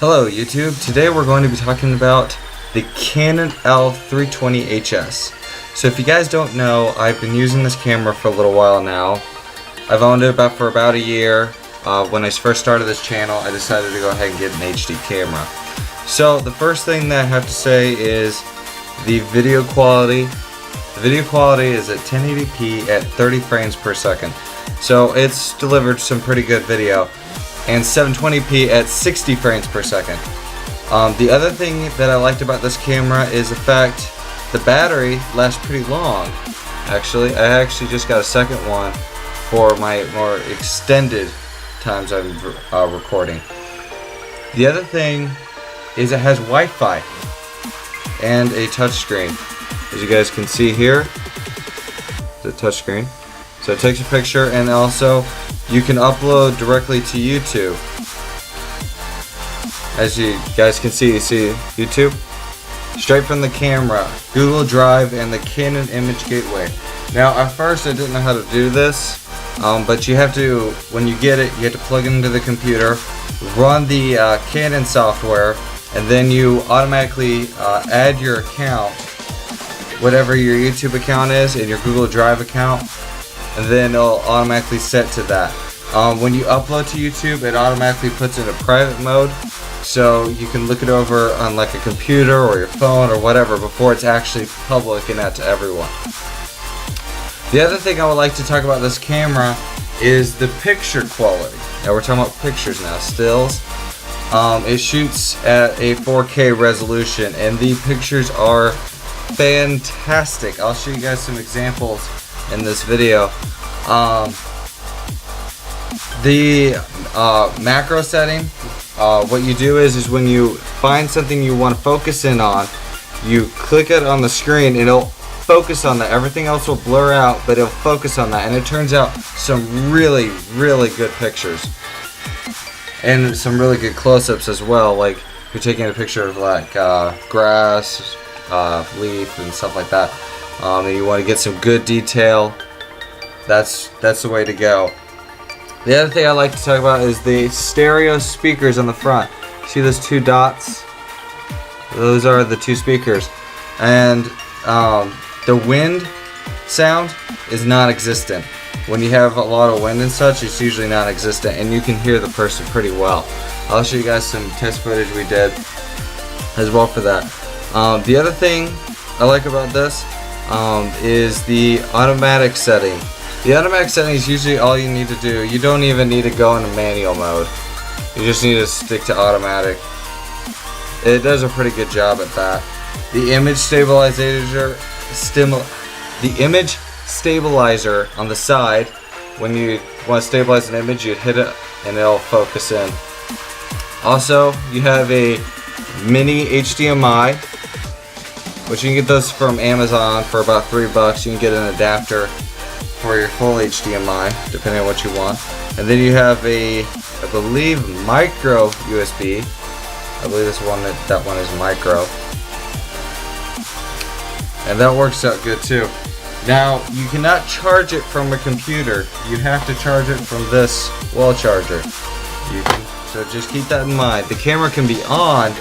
Hello YouTube, today we're going to be talking about the Canon Elph 320 HS. So if you guys don't know, I've been using this camera for a little while now. I've owned it for about a year. When I first started this channel, I decided to go ahead and get an HD camera. So the first thing that I have to say is the video quality. The video quality is at 1080p at 30 frames per second. So it's delivered some pretty good video. And 720p at 60 frames per second. The other thing that I liked about this camera is the fact the battery lasts pretty long. Actually, I actually just got a second one for my more extended times I'm recording. The other thing is it has Wi-Fi and a touchscreen. As you guys can see here, the touchscreen. So it takes a picture, and also you can upload directly to YouTube. As you guys can see, you see YouTube straight from the camera, Google Drive, and the Canon Image Gateway. Now at first I didn't know how to do this, but you have to, when you get it, you have to plug it into the computer, run the Canon software, and then you automatically add your account, whatever your YouTube account is, and your Google Drive account, and then it'll automatically set to that. When you upload to YouTube, it automatically puts it in a private mode, so you can look it over on like a computer or your phone or whatever before it's actually public and out to everyone. The other thing I would like to talk about this camera is the picture quality. Now we're talking about pictures now, stills. It shoots at a 4K resolution and the pictures are fantastic. I'll show you guys some examples in this video. The macro setting, what you do is when you find something you want to focus in on, you click it on the screen and it'll focus on that. Everything else will blur out, but it'll focus on that, and it turns out some really good pictures and some really good close-ups as well. Like if you're taking a picture of like grass, leaf and stuff like that, and you want to get some good detail, that's the way to go. The other thing I like to talk about is the stereo speakers on the front. See those two dots? Those are the two speakers. And the wind sound is non-existent. When you have a lot of wind and such, it's usually non-existent, and you can hear the person pretty well. I'll show you guys some test footage we did as well for that. The other thing I like about this is the automatic setting. The automatic setting is usually all you need to do. You don't even need to go into manual mode. You just need to stick to automatic. It does a pretty good job at that. The image stabilizer on the side, when you want to stabilize an image, you hit it and it'll focus in. Also, you have a mini HDMI, which you can get those from Amazon for about $3. You can get an adapter for your full HDMI, depending on what you want. And then you have a, I believe, micro USB. I believe that one is micro. And that works out good too. Now, you cannot charge it from a computer. You have to charge it from this wall charger. So just keep that in mind. The camera can be on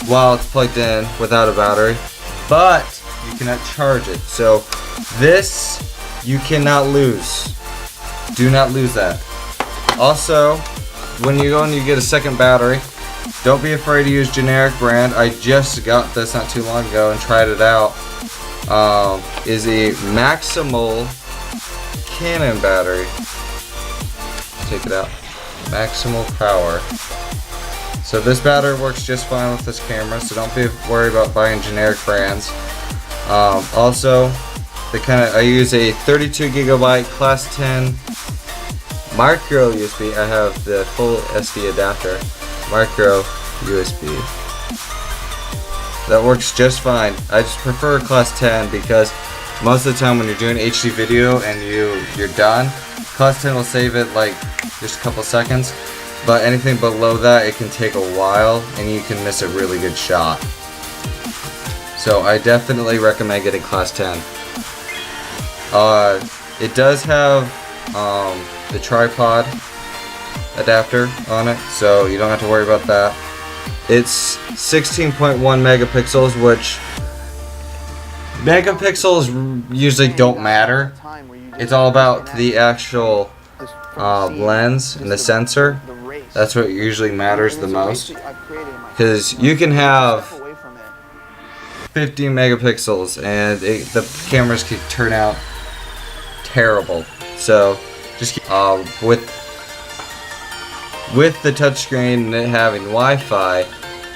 while it's plugged in without a battery, but you cannot charge it. So this you cannot lose. Do not lose that. Also, when you go and you get a second battery, don't be afraid to use generic brand. I just got this not too long ago and tried it out. Is a maximal Canon battery. Take it out. Maximal power. So this battery works just fine with this camera, so don't be worried about buying generic brands. Also, I use a 32 gigabyte class 10 micro USB. I have the full SD adapter, micro USB. That works just fine. I just prefer class 10 because most of the time when you're doing HD video and you're done, class 10 will save it like just a couple seconds. But anything below that, it can take a while and you can miss a really good shot. So I definitely recommend getting class 10. It does have the tripod adapter on it, so you don't have to worry about that. It's 16.1 megapixels, which megapixels usually don't matter. It's all about the actual lens and the sensor. That's what usually matters the most, because you can have 50 megapixels and the cameras can turn out terrible. So just with the touchscreen and it having Wi-Fi,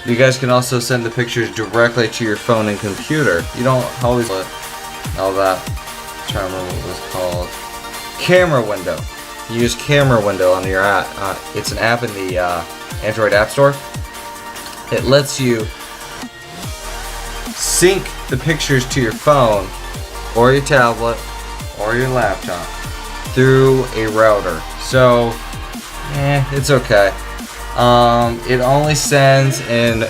you guys can also send the pictures directly to your phone and computer. You don't always all that. I'm trying to remember what it was called. Camera window. You use camera window on your app. It's an app in the Android App Store. It lets you sync the pictures to your phone or your tablet or your laptop through a router. So, it's okay. It only sends in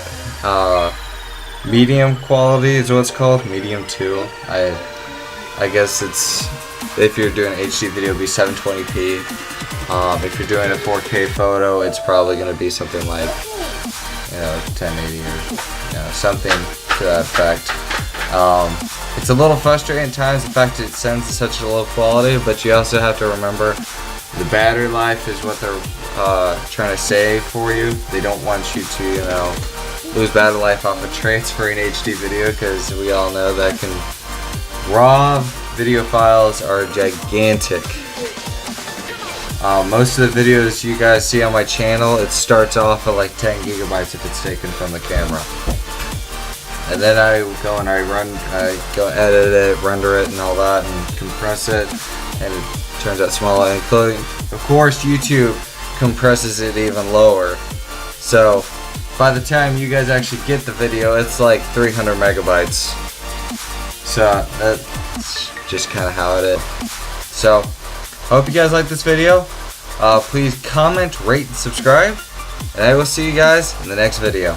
medium quality is what it's called, medium 2. I guess it's, if you're doing HD video, it'll be 720p. If you're doing a 4K photo, it's probably going to be something like 1080 or something to that effect. It's a little frustrating at times, the fact that it sends such a low quality, but you also have to remember the battery life is what they're trying to save for you. They don't want you to, lose battery life off of transferring HD video, because we all know that raw video files are gigantic. Most of the videos you guys see on my channel, it starts off at like 10 gigabytes if it's taken from the camera. And then I go and I go edit it, render it and all that, and compress it, and it turns out smaller, including, of course, YouTube compresses it even lower. So by the time you guys actually get the video, it's like 300 megabytes. So that's just kind of how it is. So hope you guys like this video. Please comment, rate, and subscribe, and I will see you guys in the next video.